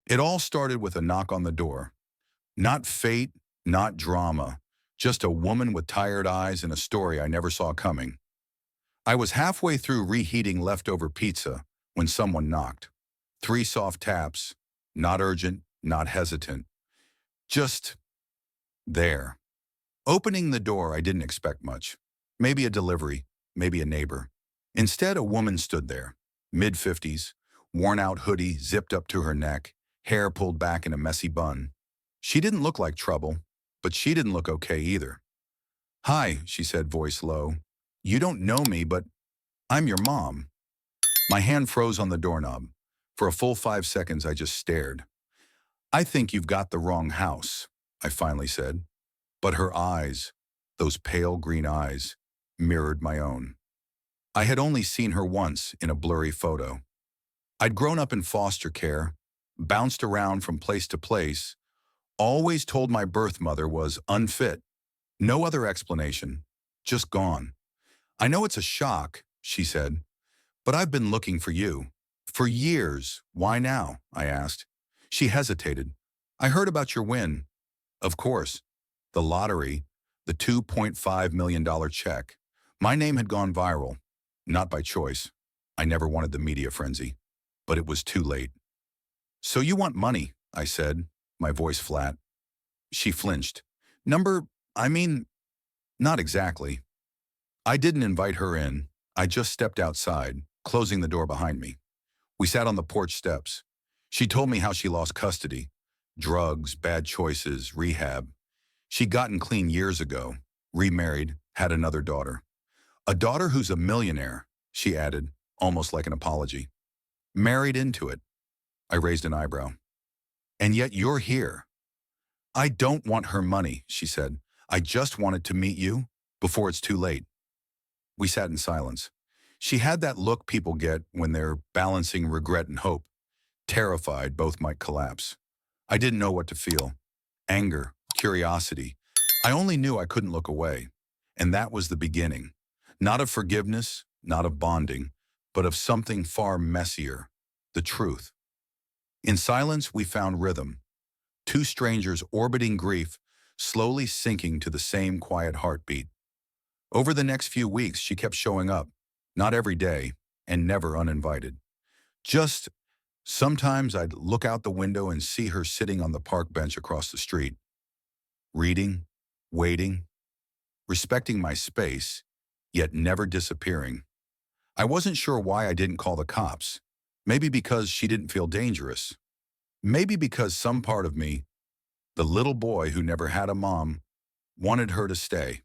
It all started with a knock on the door. Not fate, not drama, just a woman with tired eyes and a story I never saw coming. I was halfway through reheating leftover pizza when someone knocked. Three soft taps, not urgent, not hesitant, just there. Opening the door, I didn't expect much. Maybe a delivery, maybe a neighbor. Instead, a woman stood there, mid-50s, worn-out hoodie zipped up to her neck, hair pulled back in a messy bun. She didn't look like trouble, but she didn't look okay either. "Hi," she said, voice low. "You don't know me, but I'm your mom." My hand froze on the doorknob. For a full 5 seconds, I just stared. "I think you've got the wrong house," I finally said. But her eyes, those pale green eyes, mirrored my own. I had only seen her once in a blurry photo. I'd grown up in foster care, bounced around from place to place, always told my birth mother was unfit. No other explanation, just gone. "I know it's a shock," she said, "but I've been looking for you. For years. Why now?" I asked. She hesitated. "I heard about your win." Of course. The lottery, the $2.5 million check. My name had gone viral. Not by choice. I never wanted the media frenzy. But it was too late. "So you want money," I said, my voice flat. She flinched. "Number, I mean, not exactly." I didn't invite her in. I just stepped outside, closing the door behind me. We sat on the porch steps. She told me how she lost custody. Drugs, bad choices, rehab. She'd gotten clean years ago, remarried, had another daughter. "A daughter who's a millionaire," she added, almost like an apology. "Married into it." I raised an eyebrow. "And yet you're here." "I don't want her money," she said. "I just wanted to meet you before it's too late." We sat in silence. She had that look people get when they're balancing regret and hope, terrified both might collapse. I didn't know what to feel. Anger, curiosity. I only knew I couldn't look away. And that was the beginning. Not of forgiveness, not of bonding, but of something far messier, the truth. In silence, we found rhythm. Two strangers orbiting grief, slowly sinking to the same quiet heartbeat. Over the next few weeks, she kept showing up, not every day, and never uninvited. Just sometimes I'd look out the window and see her sitting on the park bench across the street, reading, waiting, respecting my space, yet never disappearing. I wasn't sure why I didn't call the cops. Maybe because she didn't feel dangerous. Maybe because some part of me, the little boy who never had a mom, wanted her to stay.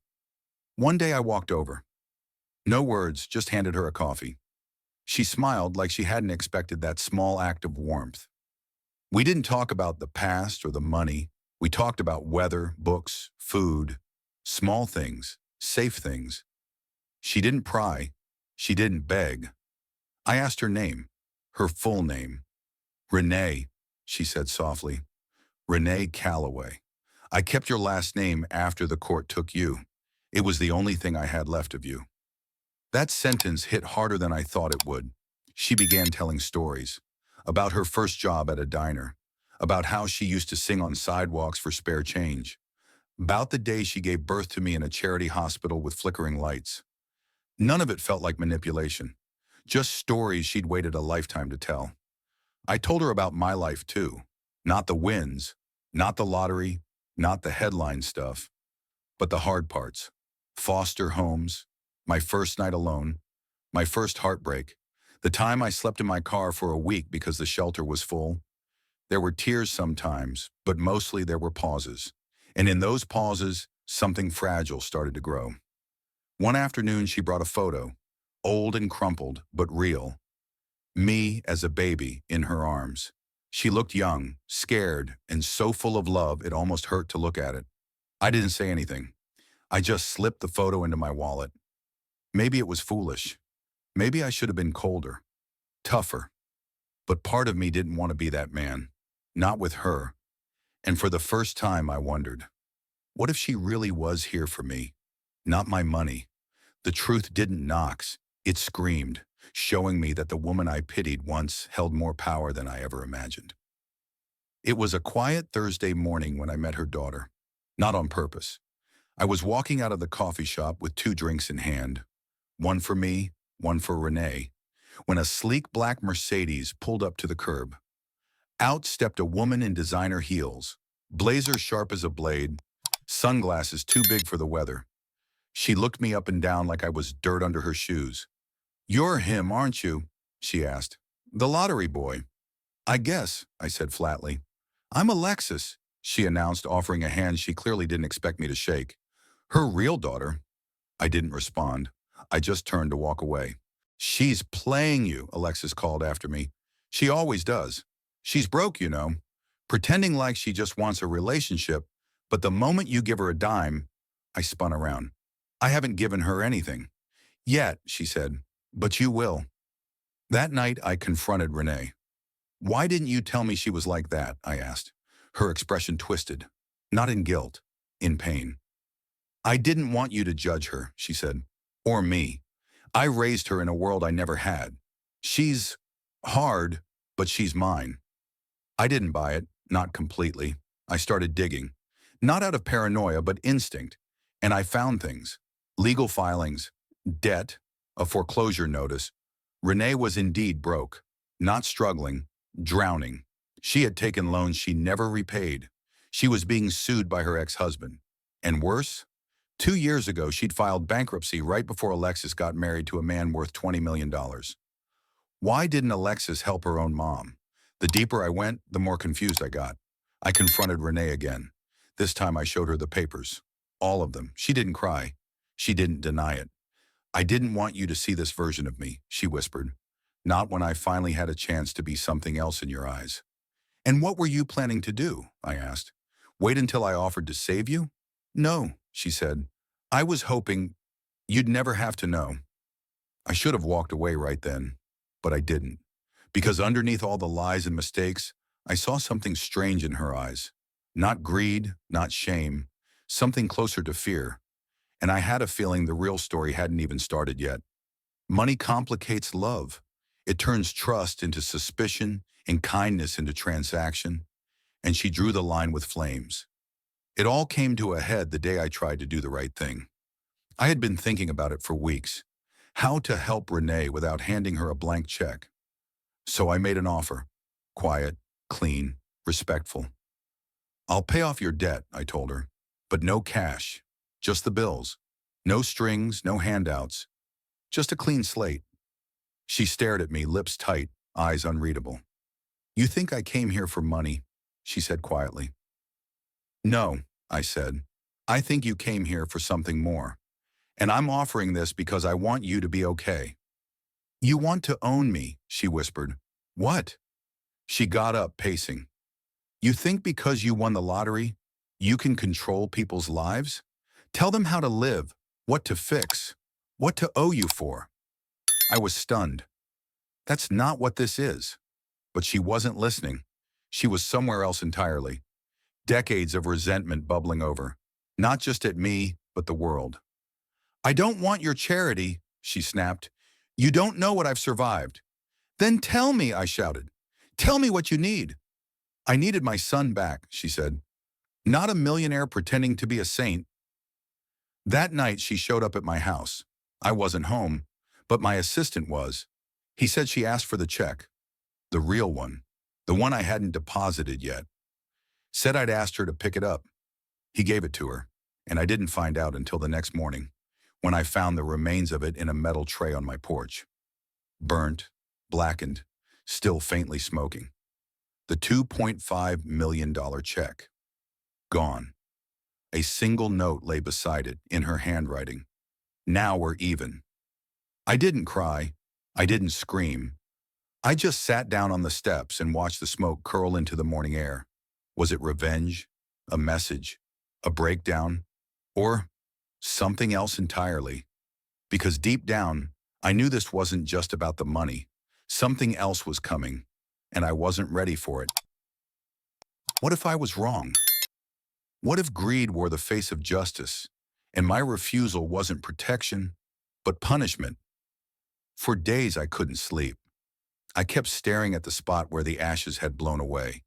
One day I walked over. No words, just handed her a coffee. She smiled like she hadn't expected that small act of warmth. We didn't talk about the past or the money. We talked about weather, books, food, small things, safe things. She didn't pry. She didn't beg. I asked her name, her full name. "Renee," she said softly. "Renee Calloway. I kept your last name after the court took you. It was the only thing I had left of you." That sentence hit harder than I thought it would. She began telling stories about her first job at a diner, about how she used to sing on sidewalks for spare change, about the day she gave birth to me in a charity hospital with flickering lights. None of it felt like manipulation, just stories she'd waited a lifetime to tell. I told her about my life too, not the wins, not the lottery, not the headline stuff, but the hard parts. Foster homes, my first night alone, my first heartbreak, the time I slept in my car for a week because the shelter was full. There were tears sometimes, but mostly there were pauses. And in those pauses, something fragile started to grow. One afternoon, she brought a photo, old and crumpled, but real. Me as a baby in her arms. She looked young, scared, and so full of love it almost hurt to look at it. I didn't say anything. I just slipped the photo into my wallet. Maybe it was foolish. Maybe I should have been colder, tougher. But part of me didn't want to be that man. Not with her. And for the first time, I wondered, what if she really was here for me? Not my money. The truth didn't knock. It screamed, showing me that the woman I pitied once held more power than I ever imagined. It was a quiet Thursday morning when I met her daughter. Not on purpose. I was walking out of the coffee shop with two drinks in hand, one for me, one for Renee, when a sleek black Mercedes pulled up to the curb. Out stepped a woman in designer heels, blazer sharp as a blade, sunglasses too big for the weather. She looked me up and down like I was dirt under her shoes. "You're him, aren't you?" she asked. "The lottery boy." "I guess," I said flatly. "I'm Alexis," she announced, offering a hand she clearly didn't expect me to shake. "Her real daughter?" I didn't respond. I just turned to walk away. "She's playing you," Alexis called after me. "She always does. She's broke, you know, pretending like she just wants a relationship, but the moment you give her a dime—" I spun around. "I haven't given her anything." "Yet," she said, "but you will." That night, I confronted Renee. "Why didn't you tell me she was like that?" I asked. Her expression twisted. Not in guilt, in pain. "I didn't want you to judge her," she said. "Or me. I raised her in a world I never had. She's hard, but she's mine." I didn't buy it, not completely. I started digging. Not out of paranoia, but instinct. And I found things. Legal filings, debt, a foreclosure notice. Renee was indeed broke. Not struggling, drowning. She had taken loans she never repaid. She was being sued by her ex-husband. And worse? 2 years ago, she'd filed bankruptcy right before Alexis got married to a man worth $20 million. Why didn't Alexis help her own mom? The deeper I went, the more confused I got. I confronted Renee again. This time I showed her the papers. All of them. She didn't cry. She didn't deny it. "I didn't want you to see this version of me," she whispered. "Not when I finally had a chance to be something else in your eyes." "And what were you planning to do?" I asked. "Wait until I offered to save you?" "No," she said. "I was hoping you'd never have to know." I should have walked away right then, but I didn't. Because underneath all the lies and mistakes, I saw something strange in her eyes. Not greed, not shame, something closer to fear. And I had a feeling the real story hadn't even started yet. Money complicates love. It turns trust into suspicion and kindness into transaction. And she drew the line with flames. It all came to a head the day I tried to do the right thing. I had been thinking about it for weeks. How to help Renee without handing her a blank check. So I made an offer. Quiet, clean, respectful. "I'll pay off your debt," I told her. "But no cash. Just the bills. No strings, no handouts. Just a clean slate." She stared at me, lips tight, eyes unreadable. "You think I came here for money?" she said quietly. "No," I said. "I think you came here for something more. And I'm offering this because I want you to be okay." "You want to own me," she whispered. "What?" She got up, pacing. "You think because you won the lottery, you can control people's lives? Tell them how to live, what to fix, what to owe you for." I was stunned. That's not what this is. But she wasn't listening. She was somewhere else entirely. Decades of resentment bubbling over. Not just at me, but the world. "I don't want your charity," she snapped. "You don't know what I've survived." "Then tell me," I shouted. "Tell me what you need." "I needed my son back," she said. "Not a millionaire pretending to be a saint." That night, she showed up at my house. I wasn't home, but my assistant was. He said she asked for the check. The real one. The one I hadn't deposited yet. Said I'd asked her to pick it up. He gave it to her, and I didn't find out until the next morning, when I found the remains of it in a metal tray on my porch. Burnt, blackened, still faintly smoking. The $2.5 million check. Gone. A single note lay beside it, in her handwriting. "Now we're even." I didn't cry. I didn't scream. I just sat down on the steps and watched the smoke curl into the morning air. Was it revenge? A message? A breakdown? Or something else entirely? Because deep down, I knew this wasn't just about the money. Something else was coming, and I wasn't ready for it. What if I was wrong? What if greed wore the face of justice, and my refusal wasn't protection, but punishment? For days I couldn't sleep. I kept staring at the spot where the ashes had blown away.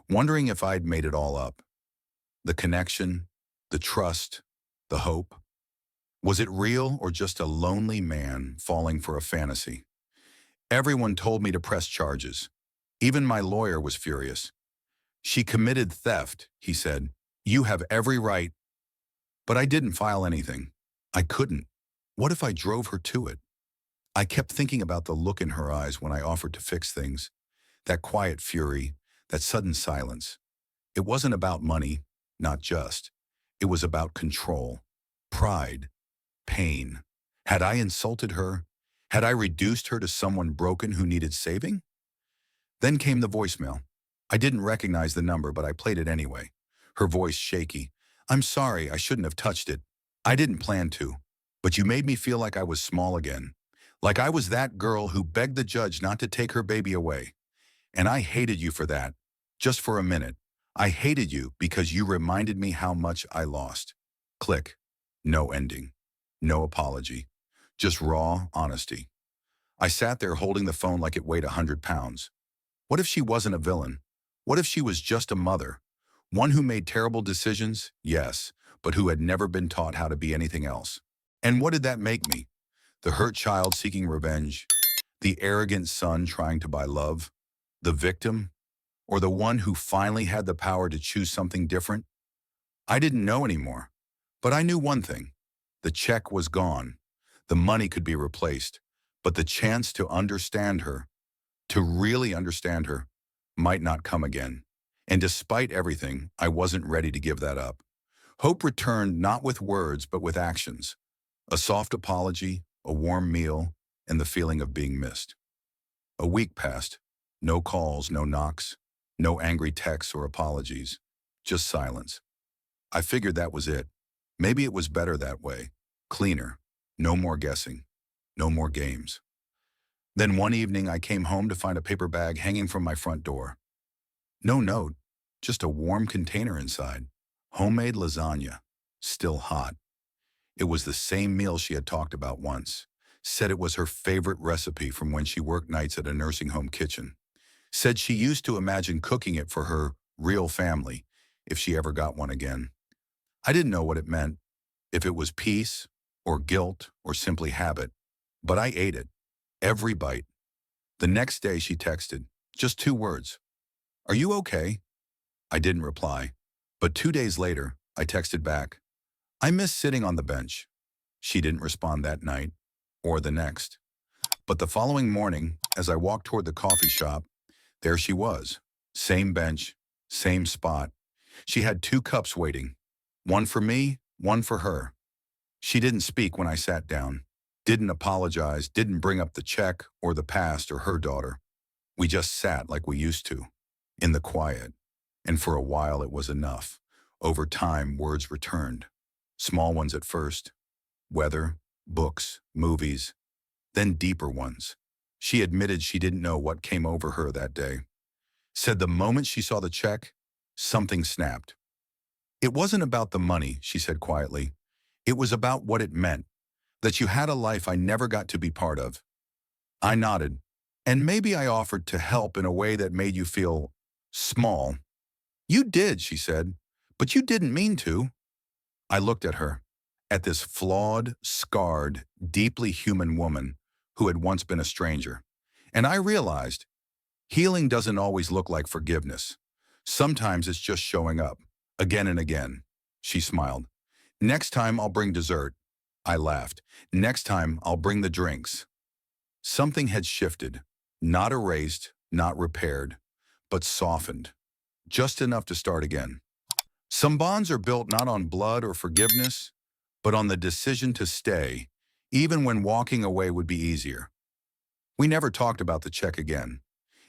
wondering if I'd made it all up. The connection, the trust, the hope. Was it real or just a lonely man falling for a fantasy? Everyone told me to press charges. Even my lawyer was furious. She committed theft, he said. You have every right. But I didn't file anything. I couldn't. What if I drove her to it? I kept thinking about the look in her eyes when I offered to fix things. That quiet fury, that sudden silence. It wasn't about money, not just. It was about control, pride, pain. Had I insulted her? Had I reduced her to someone broken who needed saving? Then came the voicemail. I didn't recognize the number, but I played it anyway. Her voice shaky. I'm sorry, I shouldn't have touched it. I didn't plan to. But you made me feel like I was small again. Like I was that girl who begged the judge not to take her baby away. And I hated you for that. Just for a minute. I hated you because you reminded me how much I lost. Click. No ending. No apology. Just raw honesty. I sat there holding the phone like it weighed 100 pounds. What if she wasn't a villain? What if she was just a mother? One who made terrible decisions, yes, but who had never been taught how to be anything else. And what did that make me? The hurt child seeking revenge? The arrogant son trying to buy love? The victim? Or the one who finally had the power to choose something different? I didn't know anymore. But I knew one thing. The check was gone. The money could be replaced. But the chance to understand her, to really understand her, might not come again. And despite everything, I wasn't ready to give that up. Hope returned not with words, but with actions. A soft apology, a warm meal, and the feeling of being missed. A week passed. No calls, no knocks, no angry texts or apologies, just silence. I figured that was it. Maybe it was better that way. Cleaner. No more guessing. No more games. Then one evening I came home to find a paper bag hanging from my front door. No note, just a warm container inside. Homemade lasagna. Still hot. It was the same meal she had talked about once. Said it was her favorite recipe from when she worked nights at a nursing home kitchen. Said she used to imagine cooking it for her real family if she ever got one again. I didn't know what it meant, if it was peace or guilt or simply habit, but I ate it, every bite. The next day she texted, just 2 words. Are you okay? I didn't reply, but 2 days later, I texted back. I miss sitting on the bench. She didn't respond that night or the next. But the following morning, as I walked toward the coffee shop, there she was, same bench, same spot. She had 2 cups waiting, one for me, one for her. She didn't speak when I sat down, didn't apologize, didn't bring up the check or the past or her daughter. We just sat like we used to, in the quiet. And for a while it was enough. Over time, words returned. Small ones at first. Weather, books, movies. Then deeper ones. She admitted she didn't know what came over her that day. Said the moment she saw the check, something snapped. It wasn't about the money, she said quietly. It was about what it meant, that you had a life I never got to be part of. I nodded, and maybe I offered to help in a way that made you feel small. You did, she said, but you didn't mean to. I looked at her, at this flawed, scarred, deeply human woman who had once been a stranger. And I realized, healing doesn't always look like forgiveness. Sometimes it's just showing up, again and again. She smiled. Next time I'll bring dessert. I laughed. Next time I'll bring the drinks. Something had shifted, not erased, not repaired, but softened, just enough to start again. Some bonds are built not on blood or forgiveness, but on the decision to stay, even when walking away would be easier. We never talked about the check again.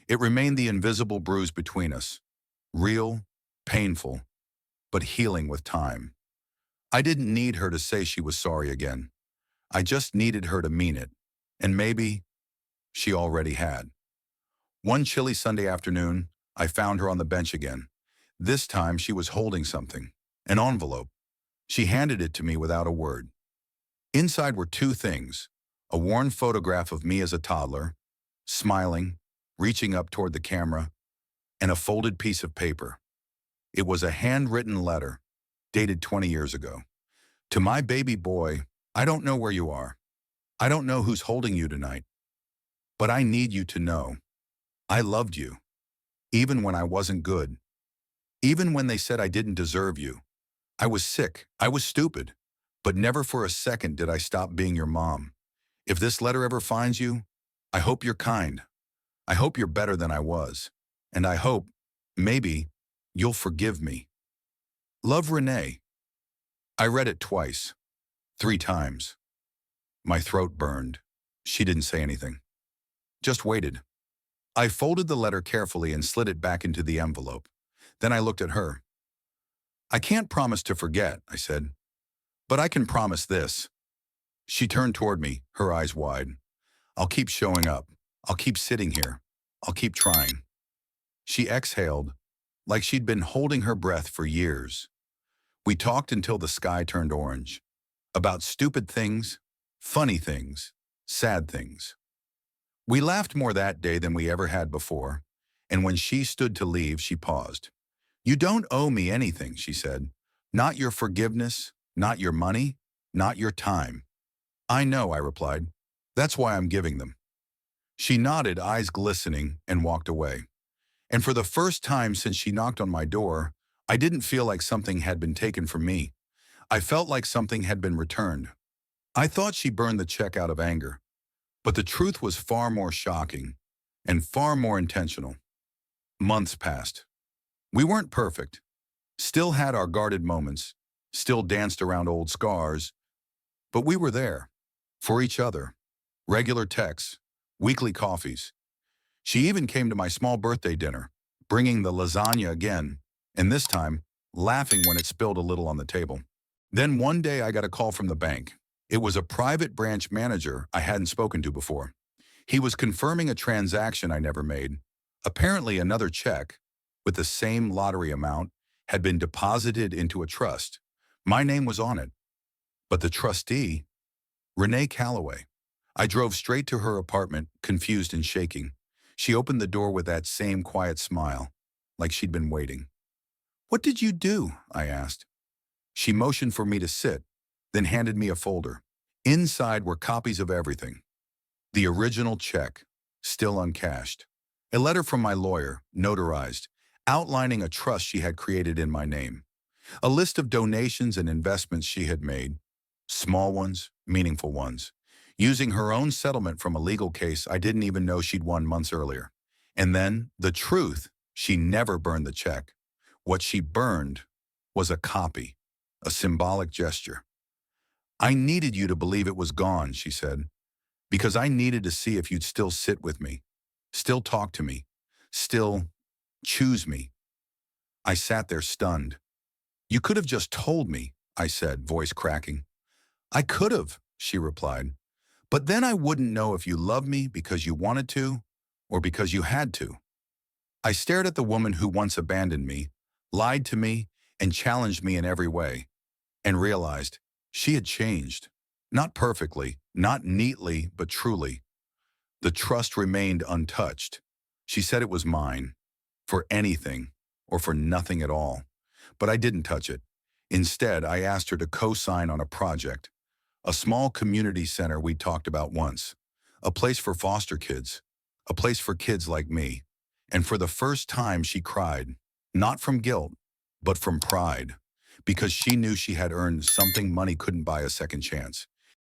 It remained the invisible bruise between us, real, painful, but healing with time. I didn't need her to say she was sorry again. I just needed her to mean it, and maybe she already had. One chilly Sunday afternoon, I found her on the bench again. This time she was holding something, an envelope. She handed it to me without a word. Inside were 2 things, a worn photograph of me as a toddler, smiling, reaching up toward the camera, and a folded piece of paper. It was a handwritten letter, dated 20 years ago. To my baby boy, I don't know where you are. I don't know who's holding you tonight. But I need you to know. I loved you. Even when I wasn't good. Even when they said I didn't deserve you. I was sick. I was stupid. But never for a second did I stop being your mom. If this letter ever finds you, I hope you're kind. I hope you're better than I was. And I hope, maybe, you'll forgive me. Love, Renee. I read it twice. 3 times. My throat burned. She didn't say anything. Just waited. I folded the letter carefully and slid it back into the envelope. Then I looked at her. I can't promise to forget, I said. But I can promise this. She turned toward me, her eyes wide. I'll keep showing up. I'll keep sitting here. I'll keep trying. She exhaled, like she'd been holding her breath for years. We talked until the sky turned orange. About stupid things, funny things, sad things. We laughed more that day than we ever had before, and when she stood to leave, she paused. You don't owe me anything, she said. Not your forgiveness, not your money, not your time. I know, I replied. That's why I'm giving them. She nodded, eyes glistening, and walked away. And for the first time since she knocked on my door, I didn't feel like something had been taken from me. I felt like something had been returned. I thought she burned the check out of anger. But the truth was far more shocking and far more intentional. Months passed. We weren't perfect. Still had our guarded moments, still danced around old scars, but we were there for each other. Regular texts, weekly coffees. She even came to my small birthday dinner, bringing the lasagna again, and this time, laughing when it spilled a little on the table. Then one day I got a call from the bank. It was a private branch manager I hadn't spoken to before. He was confirming a transaction I never made. Apparently another check, with the same lottery amount, had been deposited into a trust. My name was on it. But the trustee, Renee Calloway. I drove straight to her apartment, confused and shaking. She opened the door with that same quiet smile, like she'd been waiting. What did you do? I asked. She motioned for me to sit, then handed me a folder. Inside were copies of everything. The original check, still uncashed. A letter from my lawyer, notarized, outlining a trust she had created in my name. A list of donations and investments she had made, small ones, meaningful ones, using her own settlement from a legal case I didn't even know she'd won months earlier. And then, the truth, she never burned the check. What she burned was a copy, a symbolic gesture. I needed you to believe it was gone, she said, because I needed to see if you'd still sit with me, still talk to me, still choose me. I sat there stunned. You could have just told me, I said, voice cracking. I could have, she replied, but then I wouldn't know if you loved me because you wanted to or because you had to. I stared at the woman who once abandoned me, lied to me, and challenged me in every way, and realized she had changed. Not perfectly, not neatly, but truly. The trust remained untouched. She said it was mine, for anything or for nothing at all. But I didn't touch it. Instead, I asked her to co-sign on a project, a small community center we talked about once, a place for foster kids, a place for kids like me. And for the first time, she cried, not from guilt, but from pride, because she knew she had earned something money couldn't buy a second chance.